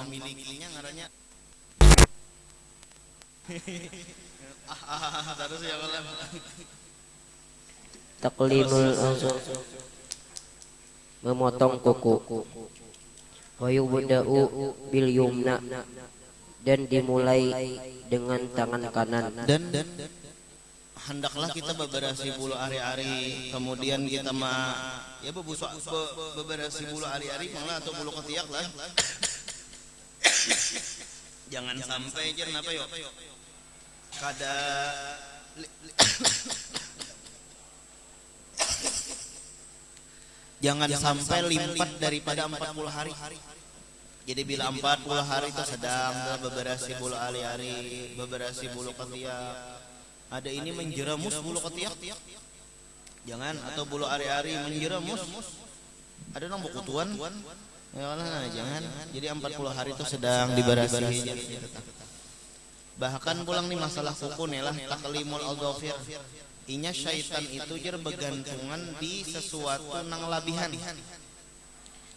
memilikinya ngarannya terus ya kalau Taqlimul azhar, memotong kuku. Wa yubda'u bil yumna, dan dimulai dengan tangan kanan. dan hendaklah kita beberasi bulu ari-ari, kemudian kita ya beberasi bulu ari-ari malah atau bulu ketiak lah. Jangan sampai jen apa yo kada jangan sampai lipat daripada 40 hari. Jadi bila 40 hari itu sedang beberasi bulu ari-ari, beberasi bulu ketiak. Ada ini menjeremus bulu ketiak, jangan, atau bulu ari-ari menjeremus. Ada nang buku tuan, ya nah, jangan. Jadi 40 hari itu sedang diberasihi. Bahkan pulang nih masalah kuku nih lah, taklimul adhafir. Inya syaitan itu jer begantungan di sesuatu nang labihan.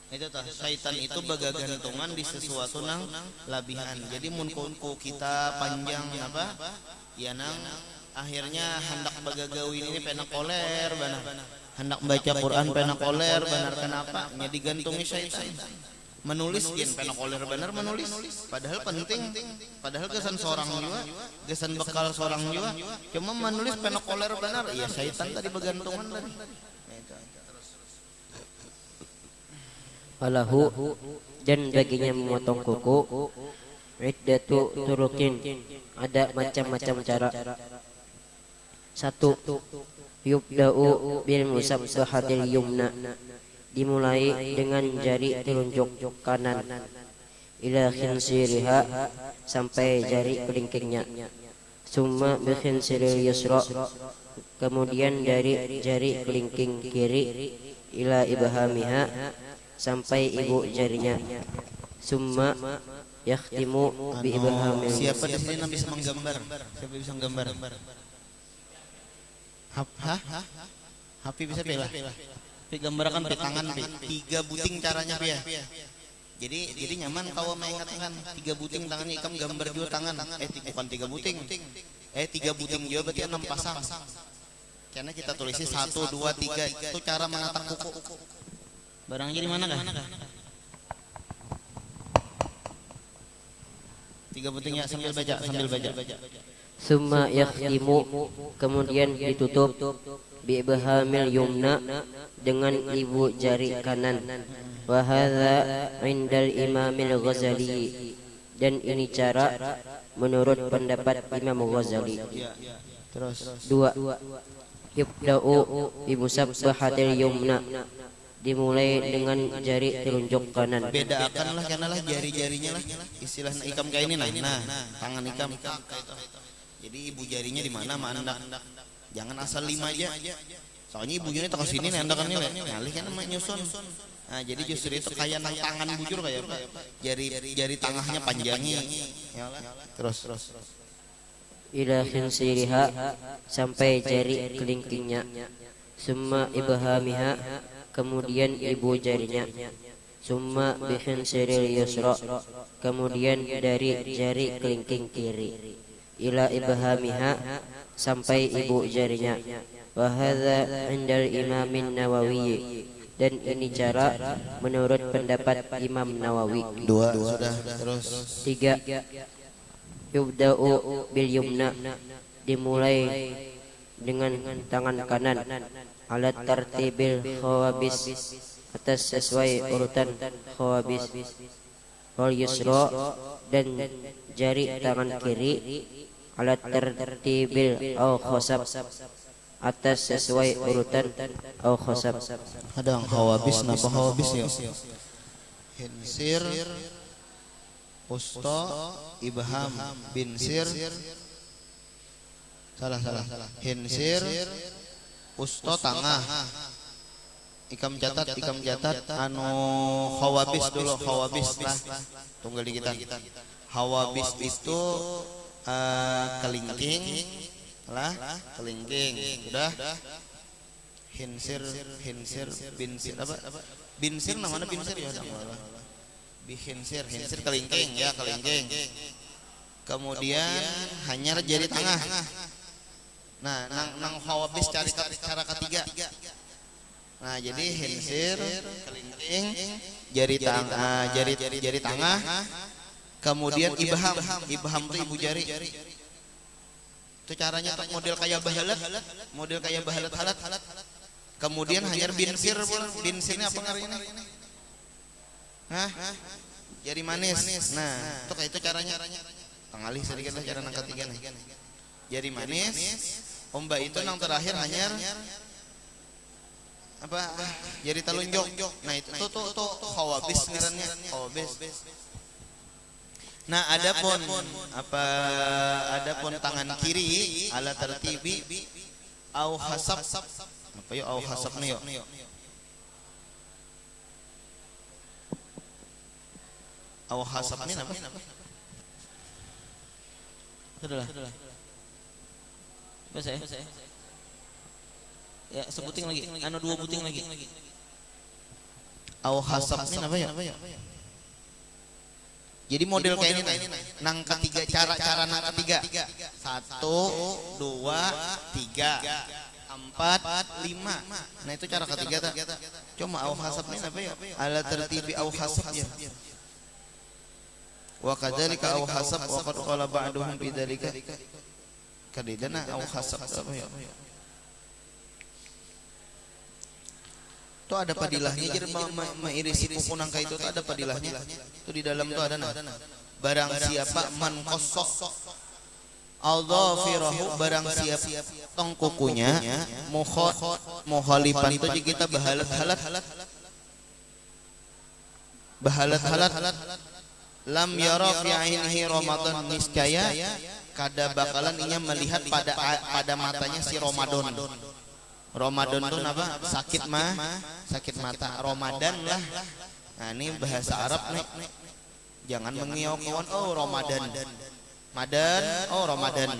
Itu tah, syaitan itu begagantungan di sesuatu nang labihan. Jadi mun kuku kita panjang apa? Ya nang akhirnya hendak bagagawin ini pena koler benar. Hendak baca Quran pena koler benar, kenapa? Nya digantungi syaitan. Menulis gen pena koler benar menulis. Padahal penting, padahal gesan seorang juga, gesan bekal seorang juga. Cuma menulis pena koler benar, ya syaitan tadi begantungan tadi. Walahu, dan baginya memotong kuku. Iddatu turukin, ada macam-macam cara. 1. Yubda'u bil musabbahatil yumna, dimulai dengan jari telunjuk kanan, ila khinsiriha, sampai jari kelingkingnya. Summa bi khinsiril yusra, kemudian dari jari kelingking kiri, ila ibhamiha, sampai ibu jarinya. Summa yakhtimu bi ibhamil. Siapa di sini yang bisa menggambar? Siapa bisa menggambar? Hafi bisa pilih. Tapi gambarkan di tangan, 3 buting caranya ya. Jadi nyaman kalau mengingatkan 3 buting tangannya ikam gambar juga tangan. Bukan 3 buting. 3 buting juga berarti 6 pasang. Karena kita tulisnya 1, 2, 3 itu cara menatap kuku. Barangnya di mana kah? 3 butingnya sambil baca. Summa yakhtimu, kemudian ditutup, bi ibhamil yumna, dengan ibu jari kanan. Wa hadza indal Imamil Ghazali, dan ini cara menurut pendapat Imam Ghazali. Terus 2. Yubda'u bi musabbahatil yumna, dimulai dengan jari telunjuk kanan. Bedakanlah karena lah jari-jarinya lah istilah ikam kayak ini nah tangan ikam. Jadi ibu jarinya di mana mandak. Jangan asal 5 aja. Soalnya ibu jarinya tak sini nandakan ini ngalih kan nama nyusun. Nah, jadi justru itu kayak tangan bujur kayak apa? Jari tengahnya panjangi. Terus. Ila khinsiriha, sampai jari kelingkingnya. Summa ibhamiha, kemudian ibu jarinya. Summa bi khinsiril yusra, kemudian dari jari kelingking kiri. Ila ibhamiha, sampai ibu jarinya. Wa hadza indal Imamin Nawawi, dan ini cara menurut pendapat Imam Nawawi. 2 sudah. Terus 3. Yubda'u bil yumna, dimulai dengan tangan kanan, alat tartibil khawabis, atas sesuai urutan khawabis. Wal yusra, dan jari tangan kiri, alat tertibil au khosab, atas sesuai urutan au khosab. ada yang khawabis, napa khawabis ya? Hinsir, usto, ibham, binsir. Salah. Hinsir, usto tengah. Ikam catat anu khawabis dulu, khawabis lah. Tunggal di kita. Khawabis itu kelingking lah, kelingking. Sudah. Hinsir, binsir apa? Binsir namanya binsir ya. Bihinsir, hinsir kelingking ya, kelingking. Kemudian hanyar jari tengah. Nah, nang khawabis cara ketiga. Nah, jadi hinsir, kelingking, jari tengah, jari tengah. Kemudian ibham tuh ibu jari. Itu caranya tuh model kayak bahalat, halat. Kemudian hanyar binsir, binsirnya apa ngaranna? Hah? Jari manis. Nah, itu caranya. Tangalih sedikit lah cara nang ketiga nih. Jari manis. Omba itu nang terakhir hanyar apa? Jari telunjuk. Nah, itu tuh khawabis ngarannya, khawabis. Nah, adapun tangan kiri ala tertibi au hasab. Apa yo au hasab nih yo? Au hasab nih apa? Sudah. Bisa ya? Ya, sebuting lagi. Anu 2 buting lagi. Au hasab nih apa ya? Jadi model kayak ini nang ketiga cara nang ketiga 1, 2, 3, 4, 5. Nah itu cara ketiga tak. Cuma au hasabnya apa ya? Ala tertibi au hasab ya. Wa kadzalika au hasab wa qad qala ba'duhum fi dzalika. Kadidana au hasab apa ya? Itu ada padilahnya, jadi mengirisi kuku nangka itu ada padilahnya. Itu di dalam itu ada barang siapa man qasas al-dhafirahu, barang siapa tong kukunya muhalifan itu kita bahalat lam yara fi ainihi ramadan, niscaya kada bakalan inya melihat pada matanya si Ramadan. Ramadan itu apa? Sakit mata. Ramadan lah. Nah, ini bahasa Arab nih. Jangan mengiau kawan, oh Ramadan. Ramadan.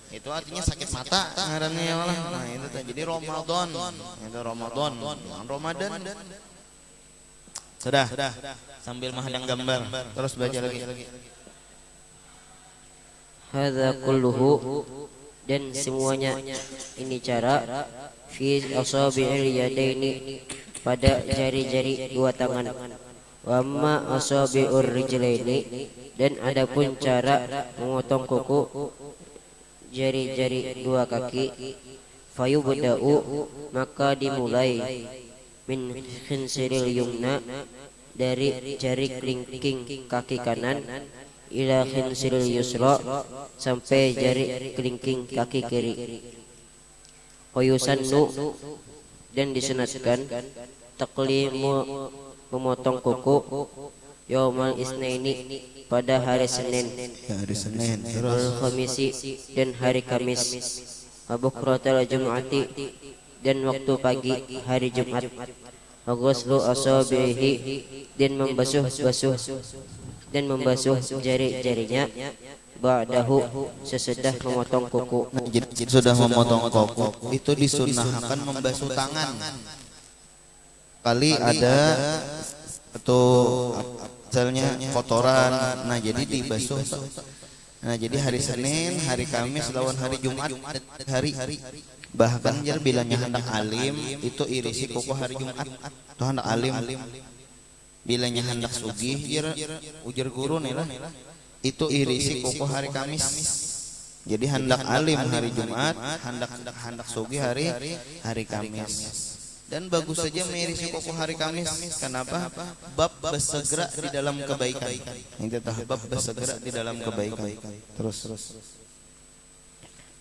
Itu artinya sakit mata ngarannya ya Allah. Nah, itu jadi Ramadan. Itu Ramadan, bukan Ramadan. Sudah. Sambil menghadang gambar. Terus baca lagi. Hadza kulluhu, dan semuanya ini cara fi asabi'il yadaini, pada jari-jari 2 tangan. Wa amma asabi'ur rijlaini, dan adapun cara memotong kuku jari-jari 2 kaki. Fayubda'u, maka dimulai min khinsiril yumna, dari jari kelingking kaki kanan, ila khinsiril yusra, sampai jari kelingking kaki kiri. Oyusannu, dan disunatkan taklimu, memotong kuku, yaumal isnaini, pada hari Senin, wal khamisi, dan hari Kamis, wa bukratal jum'ati, dan waktu pagi hari Jumat, wa ghuslu asabihi, dan membasuh jari-jarinya, ba'dahu, sesudah memotong kuku. Nah, jadi sudah memotong kuku itu disunahkan membasuh tangan. Kali ada atau misalnya kotoran, nah jadi dibasuh. Nah jadi hari Senin, hari Kamis lawan hari Jumat, hari bahkan jar bilanya hendak alim itu irisi kuku hari Jumat. Tuh hendak alim. Bilanya hendak sugih ujar guru nih lah. Itu irisi kuku hari Kamis. Jadi hendak alim hari Jumat, hendak sugih hari Kamis. Dan bagus saja mengirisi kuku hari Kamis. Kenapa? Bab bersegera di dalam kebaikan. Itu bab bersegera di dalam kebaikan. Terus.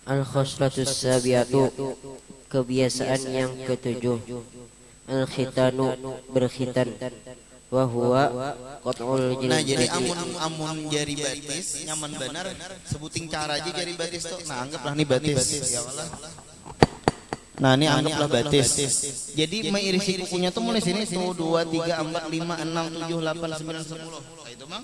Al-khoslatus sabiatu, kebiasaan yang ketujuh. Al-khitanu, berkhitan. Wa huwa qat'ul jildi. Nah jadi amun jari batis nyaman benar sebuting cara aja jari batis tuh. Nah anggaplah nih batis. Ya Allah. Nah ini anggaplah batis. Jadi mengirisi kukunya tuh mulai sini 1, 2, 3, 4, 5, 6, 7, 8, 9, 10. Itu Mang.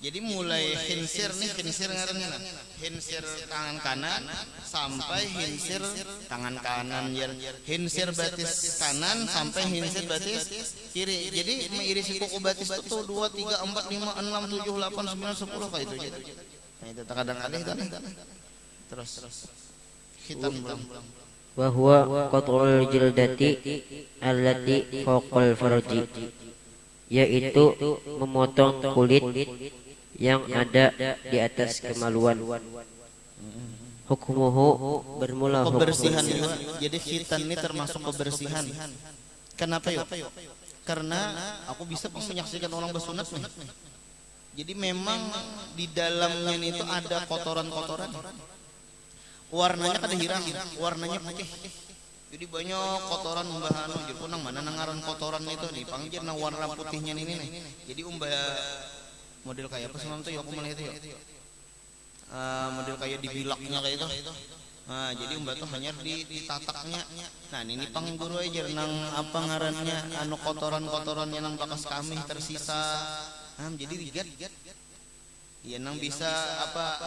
Jadi mulai khinsir nih, khinsir ngarannya nah. Khinsir tangan kanan sampai khinsir tangan kanan ya. Khinsir batis kanan sampai khinsir batis kiri. Jadi mengirisi kuku batis itu 2 3 4 5 6 7 8 9 10 kayak itu. Nah itu kadang-kadang itu. Terus khitan belum. Wa huwa qat'ul jildati allati fawqal farji, yaitu memotong kulit yang ada di atas kemaluan. Hukmuhu bermula Kebersihan juga. Jadi khitan ini termasuk kebersihan. Kenapa yuk? Karena aku bisa menyaksikan orang bersunat nih. Jadi memang di dalamnya itu ada kotoran-kotoran. Warnanya kada hirang, warnanya putih. Jadi banyak kotoran umbahan jadi punang mana nangaran kotoran itu nih panggil nang warna putihnya ini nih. Jadi model kayak apa semalam tuh ya aku melihat itu ya. Model kayak dibilaknya kayak itu. Nah, jadi umbah tuh hanya ditataknya. Nah, ini pang guru aja nang apa ngarannya anu kotoran-kotorannya nang bakas kami tersisa. Nah, jadi rigat. Ya nang bisa apa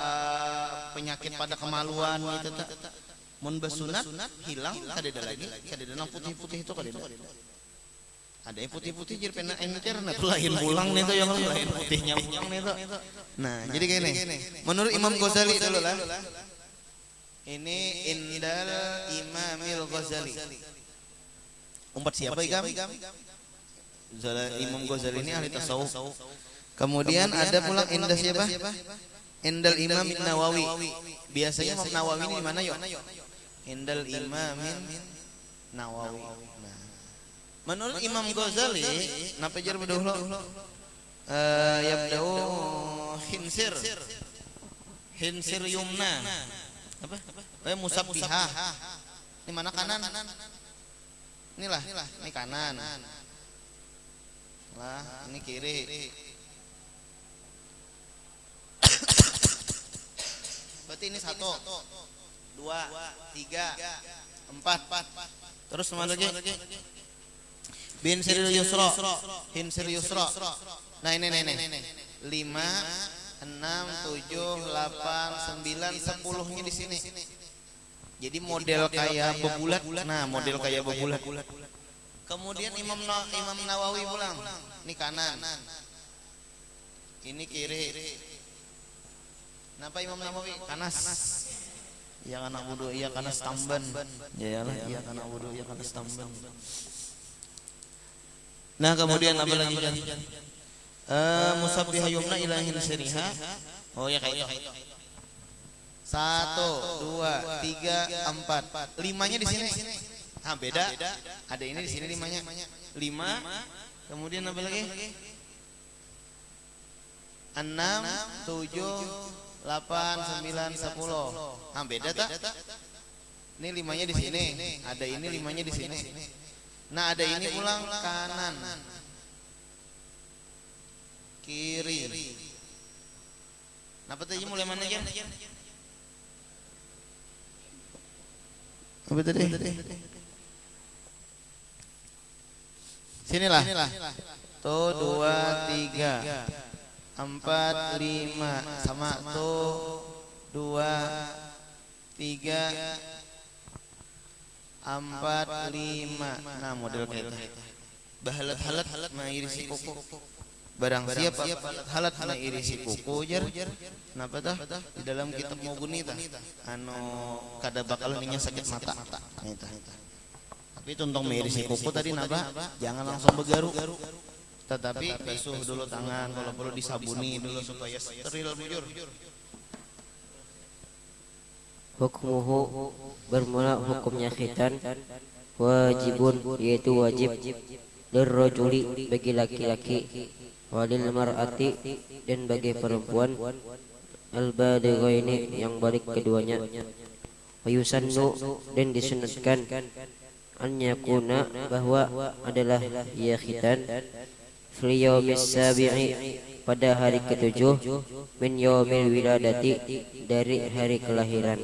penyakit pada kemaluan gitu tak. Mun besunat hilang kadeda lagi, kadeda nang putih-putih itu kadeda. Ada yang putih-putih jadi pena encer nah lain pulang nih tuh yang lain putihnya pulang nih tuh. Nah, jadi gini. Menurut Imam Ghazali dulu lah. Ini Indal Imamil Ghazali. Umpat siapa ikam? Imam Ghazali ini ahli tasawuf. Kemudian ada pula Indal siapa? Indal Imam Nawawi. Biasanya Imam Nawawi ini di mana yuk? Indal Imam Nawawi. Menurut Imam Ghazali, napa jar berdahulu? Yabda'u khinsir yumna. Apa? Musabbihah. Ini mana kanan? Inilah, ini kanan. Lah, ini kiri. Berarti ini 1 2 3 4. Terus mana lagi? Bin siril yusra, hin sir yusra. Nah ini 5 6 7 8 9 10 nya di sini. Jadi model kayak bebulat. Nah, model kayak bebulat. Kemudian Imam Nawawi pulang. Ini kanan. Ini kiri. Kenapa Imam Nawawi? Kanas. Iya kana wudu, iya kanas tamban. Yalah, iya kana wudu, iya kanas tamban. Nah kemudian apa lagi kan? Musabbihah yumna ilahin siriha. Oh ya kayak itu. 1 2 3 4. 5-nya di sini. Ah beda. Ada ini di sini 5-nya. 5. Kemudian apa lagi? 6 7 8 9 10. Ah beda tak? Ini 5-nya di sini. Ada ini 5-nya di sini. Nah ada ini ulang kanan kiri. Napa tadi mulai mana ya? Apa tadi? Sinilah. Tuh 2 3 4 5 sama tuh 2 3 4 5. Nah model kayak itu. Bahalat mengirisi kuku. Barang siapa halat mengirisi kuku jar. Kenapa tah? Di dalam kitab Mughni tah. Anu kada bakal ninya sakit mata. Tapi tuntung mengirisi kuku tadi napa? Jangan langsung begaru. Tetapi basuh dulu tangan, kalau perlu disabuni dulu supaya steril bujur. Hukmuhu bermula hukumnya khitan wajibun, yaitu wajib lirrajuli bagi laki-laki, walil mar'ati dan bagi perempuan, al-balighaini yang balik keduanya, wa yusannu dan disunatkan, an yakuna bahwa adalah ia khitan fil yaumis sabi'i pada hari ketujuh, min yaumil wiladati dari hari kelahiran.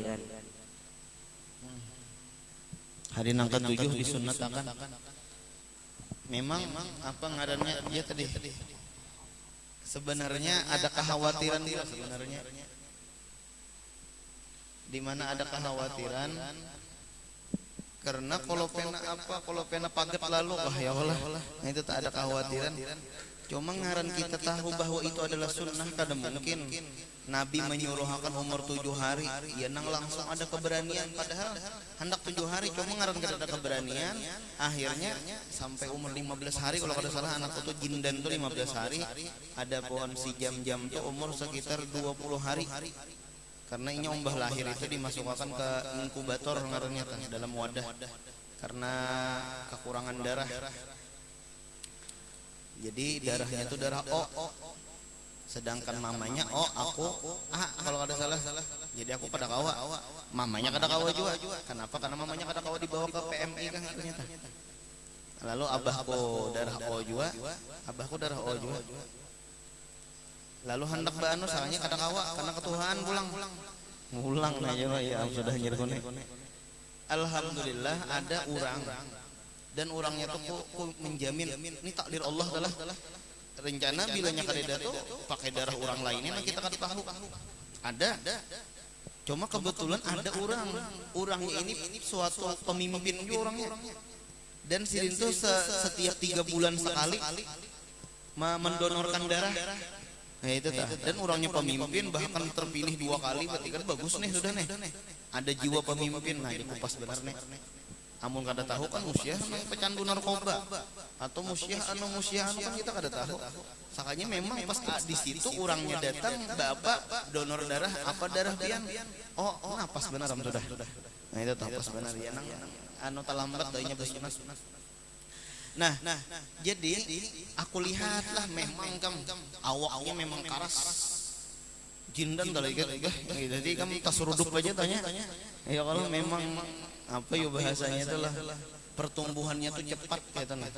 Hari nang ketujuh disunatakan. Memang apa ngarannya dia tadi? sebenarnya ada kekhawatiran juga sebenarnya. Di mana ada kekhawatiran karena kalau pena paget lalu ya Allah. Nah itu tak ada kekhawatiran. Cuma ngaran kita tahu bahwa itu adalah sunnah, kadang mungkin Nabi menyuruhkan umur 7 hari, ya nang langsung ada keberanian, padahal hendak 7 hari, cuma ngaran kada ada keberanian, akhirnya sampai umur 15 hari kalau kada salah anakku tuh jindan tuh 15 hari, ada pohon si jam-jam tuh umur sekitar 20 hari. Karena ini ombah lahir itu dimasukkan ke inkubator ngarannya dalam wadah karena kekurangan darah. Jadi darahnya itu darah O. Sedangkan mamanya aku kalau ada salah. Jadi aku pada kawa. Mamanya kada kawa juga. Kenapa? Karena mamanya kada kawa dibawa ke PMI kan ternyata. Lalu abahku darah O juga. Abahku darah O juga. Lalu hendak banu salahnya kada kawa karena ketuhan pulang aja ya sudah nyirkone. Alhamdulillah ada orang dan orangnya tuh menjamin ini takdir Allah adalah rencana bilanya kadeda tuh pakai darah orang lainnya kita kada tahu. Ada. Cuma kebetulan ada orangnya ini suatu pemimpin juga orangnya. Dan sirin tuh setiap 3 bulan sekali mendonorkan darah. Nah itu dan orangnya pemimpin bahkan terpilih 2 kali, berarti kan bagus nih sudah nih. Ada jiwa pemimpin, nah dikupas benar nih. Amun kada tahu kan musyah pecandu narkoba atau musyah kan kita kada tahu. Sakanya memang pas di situ orangnya datang, bapak donor darah apa darah pian? Oh napas benar sudah. Nah itu napas benar ya nang talambat dainya besunas. Nah, jadi aku lihatlah memang awaknya memang karas. Jindan kali gitu. Jadi kamu tasuruduk aja tanya. Ya kalau memang apa ya bahasanya itulah pertumbuhannya tuh cepat kayak tanah.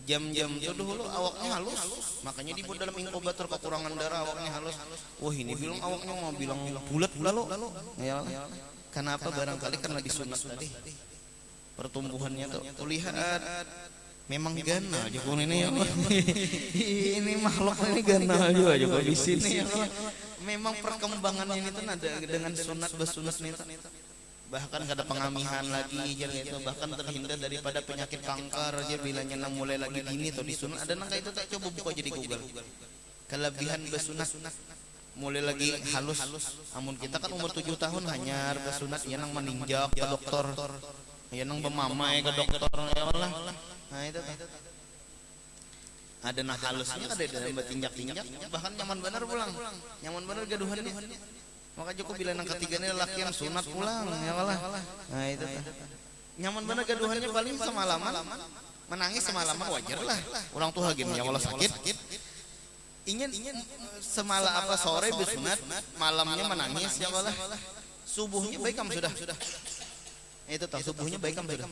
Jam-jam itu dulu awaknya halus. Makanya dibuat dalam inkubator kekurangan darah awaknya halus. Wah, ini bilang awaknya mau bilang bulat lalu. Ya. Kenapa barangkali karena disunat tadi. Pertumbuhannya tuh kulihat memang gana aja pun ini ya. Ini makhluk ini gana aja kok di sini ya. Memang perkembangannya itu ada dengan sunat besunat nih. Bahkan kada pengamihan lagi gitu, bahkan terhindar daripada penyakit kanker aja bilanya nang mulai lagi dini atau disunat. Ada nang itu tak coba buka jadi Google. Kelebihan besunat mulai lagi halus. Amun kita kan umur 7 tahun hanya besunat ya nang meninjak ke dokter. Ya nang bemamai ke dokter ya Allah. Nah itu ada nah halusnya ada dalam tinjak bahkan nyaman benar pulang, nyaman benar gaduhannya. Maka Joko bilang yang ketiga ini laki yang sunat pulang ya Allah. Nah itu nyaman benar gaduhannya paling semalaman menangis semalaman wajar lah. Orang tua gini ya Allah sakit. Ingin semalam apa sore bersunat malamnya menangis ya Allah. Subuhnya baik kamu sudah. Itu tahu subuhnya baik kamu sudah.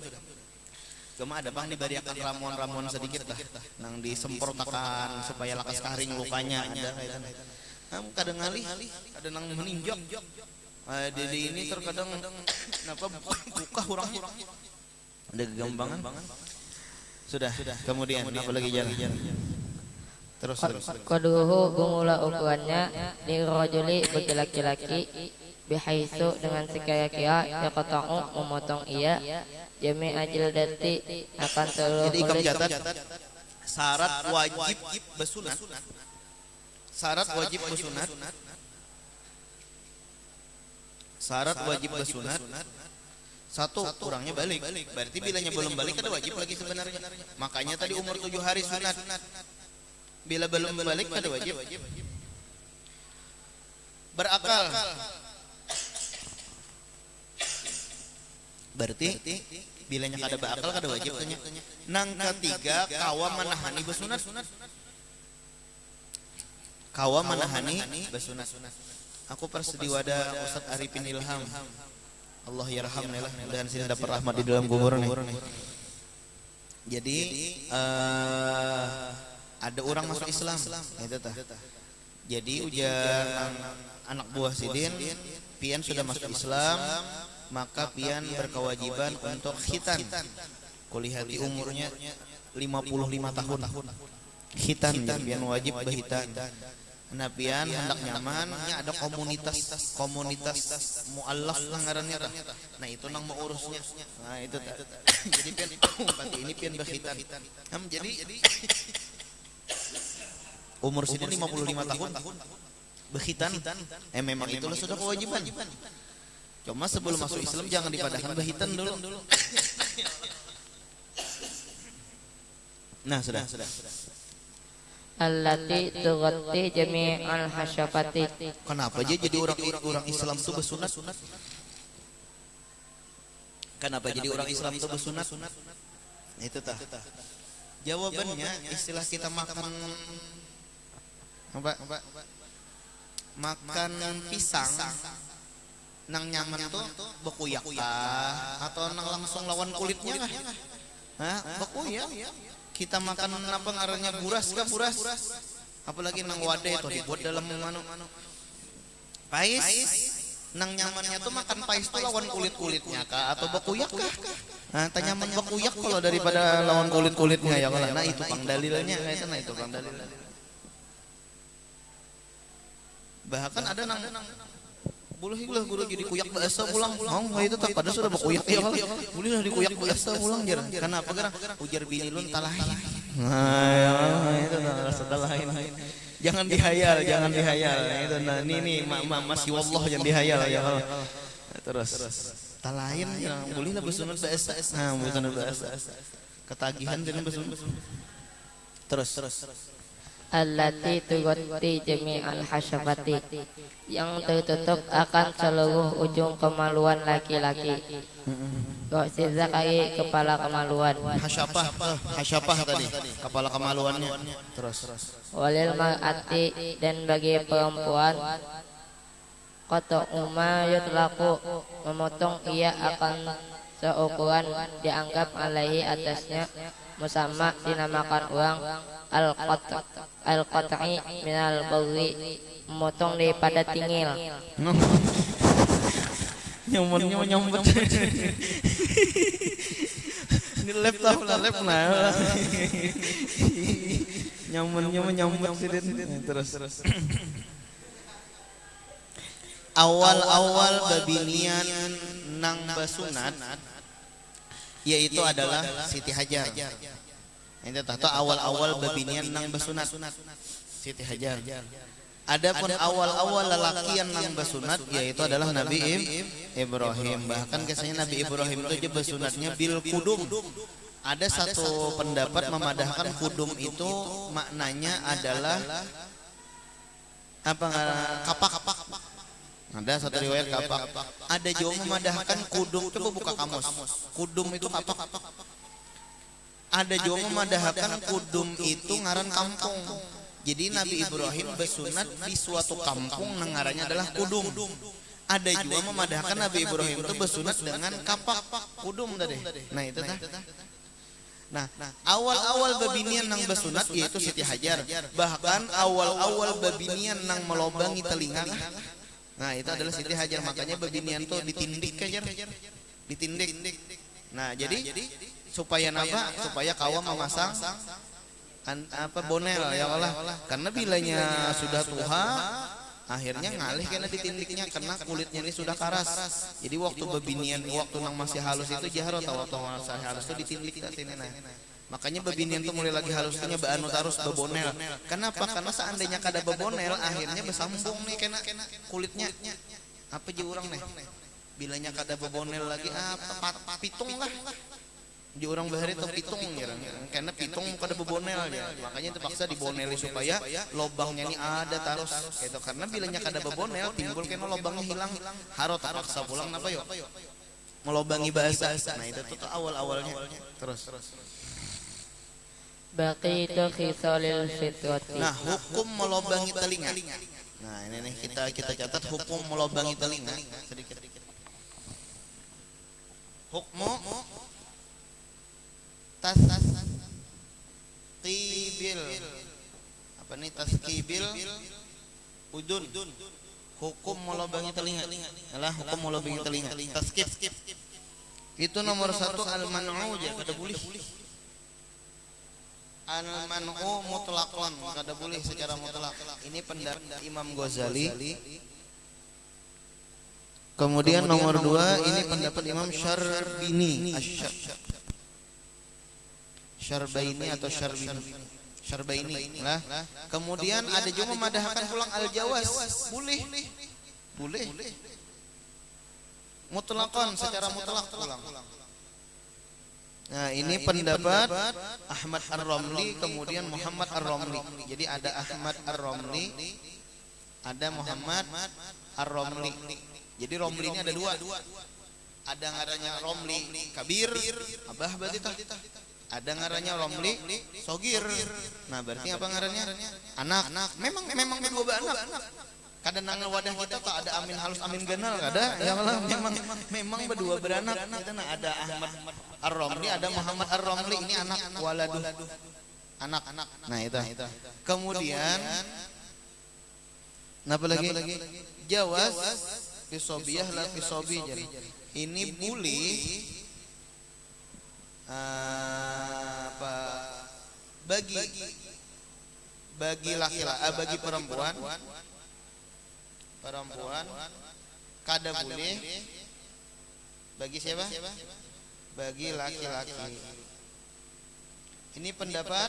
Cuma ada bang diberikan ramuan sedikit lah, nang disemprotakan supaya lakas karing lukanya ada. Kamu kadang ngalih, ada nang meninjak. Dede ini terkadang kenapa buka orangnya. Ada kegambangan. Sudah. Kemudian apa lagi jalan? Terus. Qaduhu gumula ukurannya lirajuli bagi laki-laki bihaitsu dengan sekaya-kaya yaqta'u memotong ia jami ajil dati akan seluruh jadi ikam catat syarat wajib besunat. Syarat wajib besunat. Syarat wajib besunat. Satu, kurangnya balik. Berarti bilanya belum balik ada wajib lagi sebenarnya. Makanya tadi umur 7 hari sunat. Bila belum balik ada wajib. Berakal. Berarti bilanya kada berakal kada wajib tanya. Nang ketiga kawa manahani besunat. Kawa manahani besunat. Aku persediwada Ustaz Arifin Ilham. Allah yarhamnillah dan sini dapat rahmat di dalam kubur nih. Jadi ada orang masuk Islam itu tah. Jadi ujar anak buah Sidin, pian sudah masuk Islam, maka pian berkewajiban untuk khitan. Kulihati umurnya 55 tahun. khitan pian wajib bahitan. Nabian hendak nyaman nya ada komunitas muallaf lah ngarannya tah. Nah itu nang mengurusnya. Nah itu tah. Jadi pian pati ini pian bahitan. Jadi umur sini 55 tahun bahitan. Memang itulah sudah kewajiban. Cuma sebelum masuk Islam jangan dipadahkan bahitan dulu. Nah sudah. Allati tughatti jami'al hasyafati. Kenapa aja jadi orang Islam itu bersunat? Kenapa jadi orang Islam itu bersunat? Itu tah. Jawabannya istilah kita makan makan pisang nang nyaman tuh bekuyak atau nang langsung lawan kulitnya kah? Hah? Bekuyak. Kita makan apa ngarannya buras. Apalagi nang wadah itu dibuat dalam pais. Nang nyamannya tuh makan pais tuh lawan kulit-kulitnya kah atau bekuyak kah? Nah, tanya nyaman bekuyak kalau daripada lawan kulit-kulitnya ya kalau. Nah, itu pangdalilnya kayaknya itu pangdalilnya. Bahkan ada nang boleh guru jadi kuyak bahasa pulang. Oh, itu tak pada sudah berkuyak ya kalau. Boleh lah dikuyak bahasa pulang jarang. Kenapa gerang? Ujar bini lun talahin. Nah, itu sudah lain. Jangan dihayal. Itu nah ini masih wallah jangan dihayal ya kalau. Terus talahin ya boleh lah bersunat bahasa. Nah, bersunat bahasa. Ketagihan dengan bersunat. Terus. Allati tughatti jami'al hasyafati, yang tertutup akan seluruh ujung kemaluan laki-laki. Gosir zakai kepala kemaluan. Hasyafah tadi kepala kemaluannya. Terus. Walil mar'ati, dan bagi perempuan qata'u ma yutlaqu, memotong ia akan seukuran dianggap alaihi atasnya musamma dinamakan uang al-qat'i minal baghi, memotong daripada tingil. Nyomot. Ini laptop lah. Nyomot terus. Awal babinian nang basunat yaitu adalah Siti Hajar. Itu tahu awal babinian nang basunat Siti Hajar. Adapun awal lelakian nang basunat yaitu adalah Nabi Ibrahim. Bahkan kisahnya Nabi Ibrahim itu aja basunatnya bil kudum. Ada satu pendapat memadahkan kudum itu maknanya adalah kapak. Ada satu riwayat kapak. Ada juga memadahkan kudum itu buka kamus. Kudum itu kapak. Ada juga memadahkan kudum itu ngaran kampung. Jadi Nabi Ibrahim bersunat di suatu kampung nang ngarannya adalah kudum. Ada juga memadahkan Nabi Ibrahim itu bersunat dengan kapak kudum tadi. Nah itu tah. Nah, awal babinian nang bersunat yaitu Siti Hajar. Bahkan awal babinian nang melobangi telinga. Nah itu adalah Siti Hajar. Makanya babinian tuh ditindik aja. Ditindik. Nah jadi supaya napa? Supaya kaum memasang bonel ya Allah. Karena bilanya sudah tua, akhirnya ngalih karena ditindiknya karena kulitnya ini sudah karas. Jadi waktu babinian, waktu nang masih halus itu jaharot, waktu masih halus itu ditindik tak sini nah. Makanya babinian tuh mulai lagi halusnya beanu tarus bebonel. Kenapa? Karena seandainya kada bebonel akhirnya bersambung nih kena kulitnya. Apa ji urang nih? Bilanya kada bebonel lagi apa pitung lah. Ji urang bahari teu pitung ya. Karena pitung kada bebonel ya. Makanya terpaksa diboneli supaya lobangnya ini ada tarus gitu. Karena bilanya kada bebonel timbul kena lobangnya hilang. Harot terpaksa pulang napa yo? Melobangi bahasa. Nah itu tuh awal-awalnya. Terus. Baqitu khisalil fitrati. Nah, hukum melobangi telinga. Nah, ini nih kita catat hukum melobangi telinga sedikit. Hukmu tasqibil. Apa nih tasqibil udun. Hukum melobangi telinga. Adalah hukum melobangi telinga. Tasqib. Itu nomor 1 al-man'u aja kada boleh. Al-man'u mutlaqan, kada boleh secara mutlak. Ini pendapat Imam Ghazali. Kemudian nomor 2 ini pendapat Imam Syarbini, Syarbaini atau Syarbaini lah. Kemudian ada juga memadahkan pulang al-jawaz, boleh mutlaqan, secara mutlak pulang. Nah, ini pendapat Ahmad Ar-Ramli, kemudian Muhammad Ar-Ramli. Jadi ada Ahmad Ar-Ramli, ada Muhammad Ar-Ramli. Jadi Romli ini ada 2. Ada ngarannya Romli kabir, abah berarti tah. Ada ngarannya Romli sogir. Nah, berarti apa ngarannya? Anak. Memang boba anak. Kadang nang wadah kita tak ada amin halus amin ganal kada. Ya Allah, memang berdua beranak. Kita ada Ahmad Ar-Ramli, ada Muhammad Ar-Ramli, ini anak waladuh. Anak. Nah, itu. Kemudian apa lagi? Jawaz fisobiyah la fisobi. Ini boleh bagi laki-laki, bagi perempuan kada boleh. Bagi siapa? Bagi laki-laki. Ini pendapat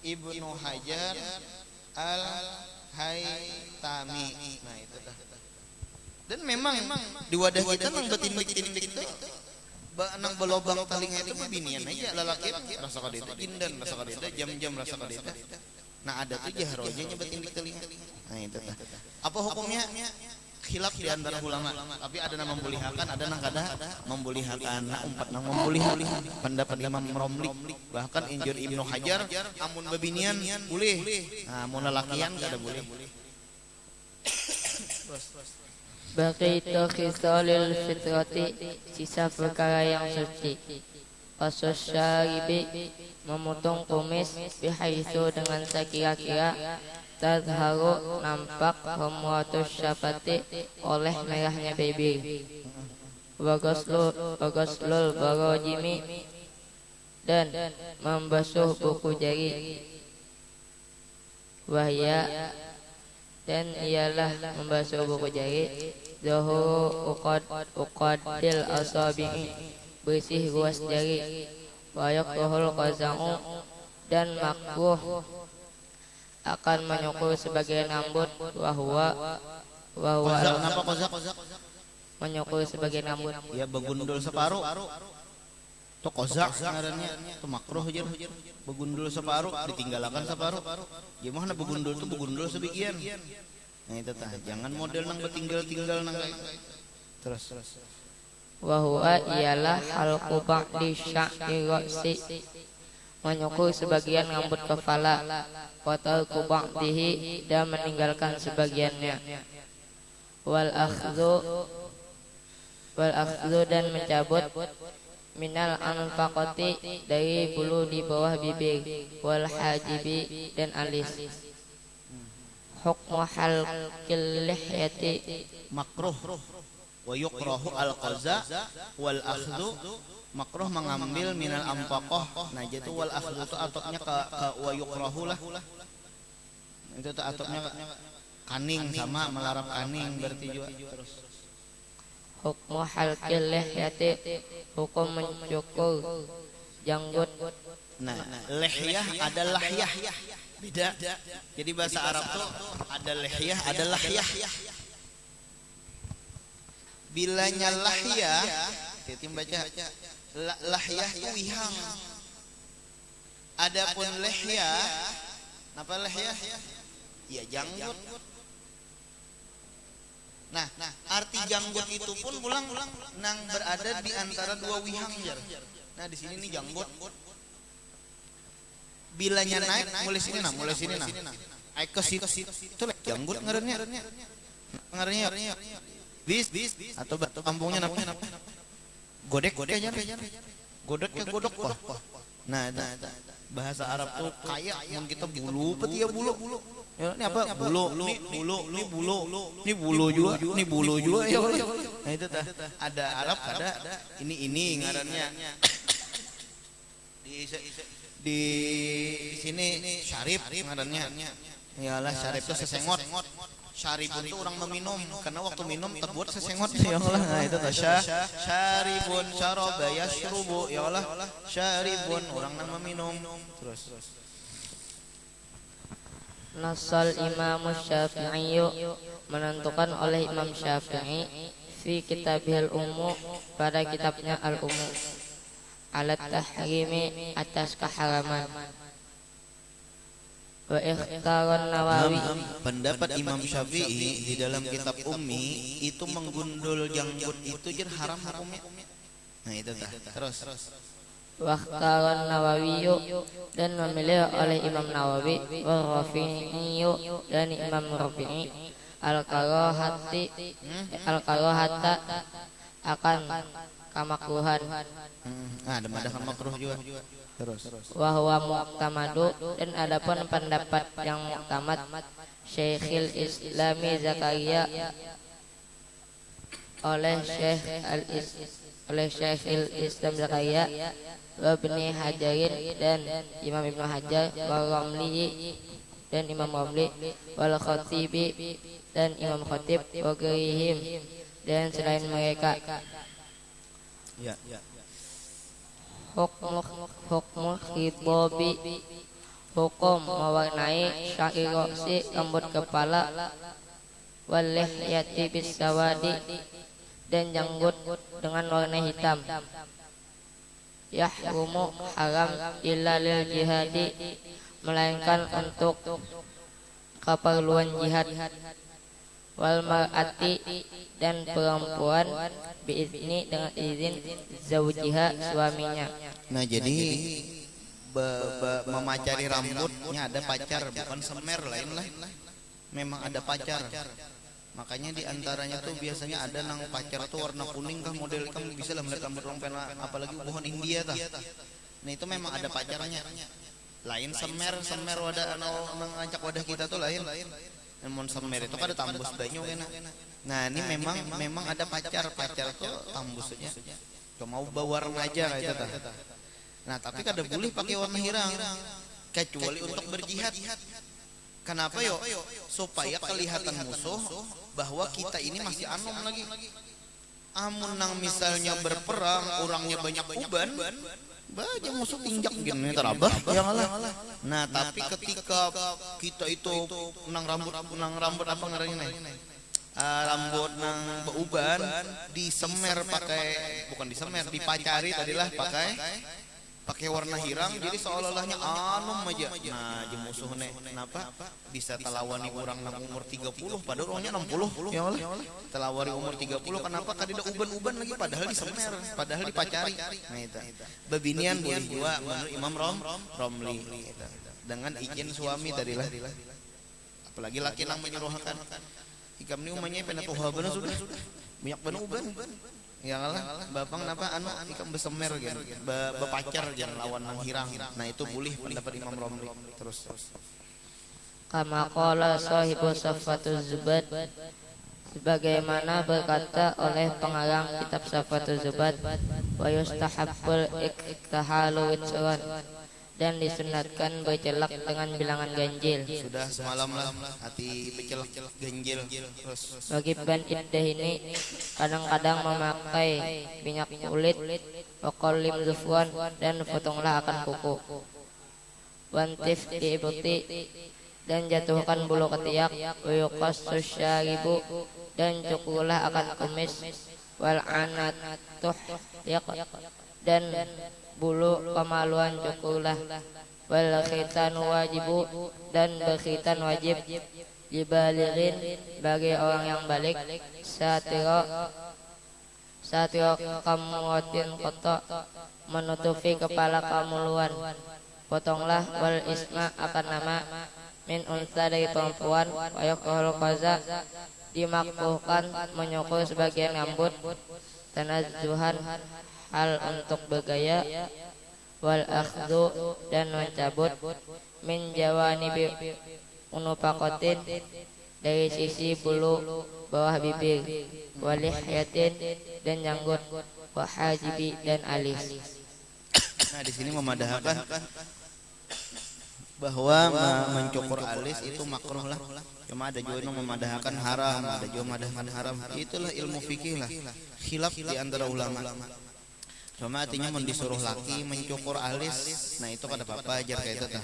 Ibnu Hajar Al-Haytami. Nah, itu dah. Dan memang di wadah kita nang betin itu nang belobang talinga itu binian aja lalaki rasa kadeta jindan rasa kadeta jam-jam rasa kadeta. Nah, ada tuh jahroja nyebetin di telinga. Nah, itu dah. Apa hukumnya? Khilaf di antara ulama, tapi ada yang membolehkan, ada yang kada membolehkan. Nah, umpat nang membolehkan pendapat Imam Romli, bahkan injur Ibnu Hajar amun babinian boleh. Nah, mun lalakian kada boleh. Baqitu khisalil fitrati, sisa perkara yang suci. Qasus syaribi, memotong kumis, bihaitsu dengan sekira-kira tadharu nampak humwatus syafati, oleh merahnya bibir. Wagaslul barojimi, dan membasuh buku jari. Wahya, dan ialah membasuh buku jari. Zuhuru uqadil asabi'i, bersih ruas jari. Wa yakrahul qaza'u, dan makruh akan menyukur sebagian rambut. Wahwa Kenapa kozak? menyukur sebagian rambut. Ya begundul separuh. Tuh kozak ngarannya, tuh makruh aja. Begundul separuh, ditinggalkan separuh. Gimana begundul tuh begundul sebagian. Nah, itu tah. Jangan model nang betinggal-tinggal nang terus. Wahwa ialah halqu ba'di sya'ri ra'si, menyukur sebagian rambut kepala. Wa tarku ba'dihi, dan meninggalkan sebagiannya. Wal akhdhu, dan mencabut minal anfaqati, dari bulu di bawah bibir. Wal hajibi, dan alis. Hukmu halqil lihyati, Makruh wa yukrahu al-qaza wal akhdhu, makruh mengambil minal anfaqah. Nah, itu wal akhdhu itu atopnya ke wa yukrahu lah. Itu tuh atopnya kaning, sama melarap kaning berarti juga. Terus hukmu halqil lihyati, hukum mencukur janggut. nah, lihyah ada lahyah. Beda. Jadi bahasa Arab tuh ada lihyah, ada lahyah. Bilanya lahyah, kita baca lahyah itu wihang. Adapun lihyah, apa lihyah? Ya janggut. Nah, arti janggut itu pun pulang nang berada di antara dua wihang jar. Nah, di sini nih janggut. Bilanya naik mulai sini nah. Naik ke situ. Itu janggut ngarannya. Ngarannya bis atau kampungnya apa? Godek aja. Godok kok. Nah, bahasa Arab tuh kayak mun kita bulu, peti ya bulu. Ya, ini apa? Bulu. Ini bulu juga. Ya. Nah, itu tah. Ada Arab ada ini ngarannya. Di di sini syarif ngarannya. Iyalah syarif itu sesengot. Syaribun itu orang meminum karena waktu minum terbuat sesengot ya Allah. Nah itu tuh syaribun syaraba yashrubu ya Allah. Syaribun orang yang meminum. Terus. Nasal Imam Syafi'i menentukan oleh Imam Syafi'i fi kitabihil ummu pada kitabnya al-ummu alat tahrimi atas keharaman. Wa ikhtaran Nawawi Pendapat Imam Syafi'i di dalam kitab Ummi itu menggundul janggut itu jadi haram hukumnya. Nah itu tah. Terus. wa ikhtaran Nawawi dan memilih oleh Imam Nawawi wa Rafi'i dan Imam Rafi'i al-karahata akan kemakruhan. Ada madahan makruh juga. Terus. Wahwa mu'tamadu dan adapun pendapat yang muktamad Syekhul Islami Zakaria oleh Syekhul Islam Zakaria wa Ibni Hajarin dan Imam Ibnu Hajar wa Ramli dan Imam Ramli wal Khatibi dan Imam Khatib wa ghairihim dan selain mereka. Ya. Hukmu khidobi hukum mewarnai syairosi rambut kepala wal lihyati bisawadi dan janggut dengan warna hitam. Yahrumu haram illa lil jihadi melainkan untuk keperluan jihad. Wal mar'ati dan perempuan biizni dengan izin zaujiha suaminya. Nah jadi memacari rambutnya ada pacar bukan semer lain lah. Memang ada pacar. Makanya diantaranya tuh biasanya ada nang pacar tuh warna kuning kah model kamu bisa lah melihat rambut orang pena apalagi pohon India tah. Nah itu memang ada pacarnya. Lain semer wadah nang ngancak wadah kita tuh lain. Namun semer itu kan ada tambus banyu kena. Nah ini memang ada pacar tuh tambusnya. Gak mau bawa warna aja kayak itu. Nah tapi kada boleh pakai warna hirang kecuali untuk berjihad. Kenapa yo? Supaya kelihatan musuh bahwa kita ini masih anom lagi. Amun nang misalnya berperang orangnya banyak uban, baja musuh tinjak gini terabah ya ngalah. Nah tapi ketika kita itu nang rambut apa ngarannya nih? Rambut nang beuban disemer bukan disemer dipacari tadilah pakai warna hirang jadi seolah-olahnya anum aja. Nah je musuh kenapa bisa telawani orang nang umur 30 padahal orangnya 60 ya Allah. Telawari umur 30 kenapa kadida uban-uban lagi padahal disemer padahal dipacari. Nah itu bebinian boleh juga menurut Imam Romli dengan izin suami tadilah. Apalagi laki nang menyuruhkan ikam ni umanya pena tuha bener sudah banyak bener uban. Ya ngalah bapang napa anu ikam besemer gen bepacar jangan lawan nang hirang. Nah itu boleh pendapat Imam Romli. Terus. Kama qala sahibu Safatuz Zubad sebagaimana berkata oleh pengarang kitab Safatuz Zubad wa yustahabbul iktahalu witsuran dan disunatkan bercelak dengan bilangan ganjil. Sudah semalam lah hati bercelak ganjil. Terus. Bagi ban iddah ini kadang-kadang memakai minyak kulit waqalim zufwan dan potonglah akan kuku. Wantif diibti dan jatuhkan bulu ketiak wayuqas susyaribu dan cukurlah akan kumis wal anatuh dan bulu kemaluan cukurlah wal khitan wajibu dan berkhitan wajib dibalirin bagi orang yang balik satiro kamuatin koto menutupi kepala kamuluan potonglah wal isma akan nama min unsa dari perempuan wayukhul qaza dimakruhkan menyukur sebagian rambut tanazzuhan hal untuk bergaya wal akhdhu dan mencabut min jawanibi unupaqatin dari sisi bulu bawah bibir walihyatin dan janggut wa hajibi dan alis. Nah, di sini memadahkan bahwa mencukur alis itu makruh lah. Cuma ada juga yang memadahkan haram, ada juga memadahkan haram. Itulah ilmu fikih lah. Khilaf di antara ulama. Cuma artinya mau disuruh laki mencukur alis, nah itu kada apa-apa ajar kayak itu tah.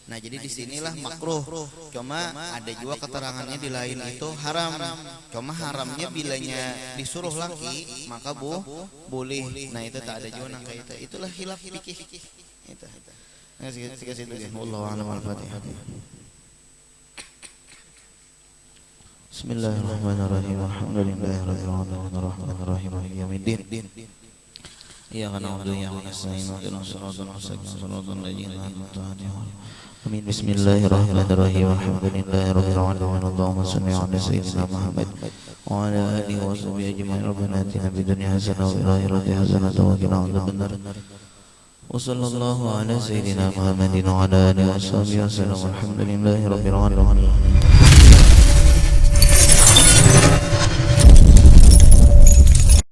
Nah jadi disinilah makruh. Cuma ada juga keterangannya di lain itu haram. Cuma haramnya bilanya disuruh laki maka boleh. Nah itu tak ada juga nang kayak itu. Itulah khilaf fikih. Itu. Nah sikit situ ya. Wallahu a'lam al-Fatihah. Bismillahirrahmanirrahim. Alhamdulillahirabbil alamin arrahmanirrahim maliki yaumiddin. Iyyaka na'budu wa iyyaka nasta'in ihdinas siratal mustaqim siratal ladzina an'amta 'alaihim. Amin. Bismillahirrahmanirrahim. Alhamdulillahirabbil alamin. Allahumma shalli 'ala sayyidina Muhammad wa 'ala alihi wa sahbihi ajma'in. Rabbana atina fid dunya hasanah wa fil akhirati hasanah wa qina adzabannar. Wa sallallahu 'ala sayyidina Muhammadin wa 'ala alihi wa sahbihi wasallam. Alhamdulillahirabbil alamin.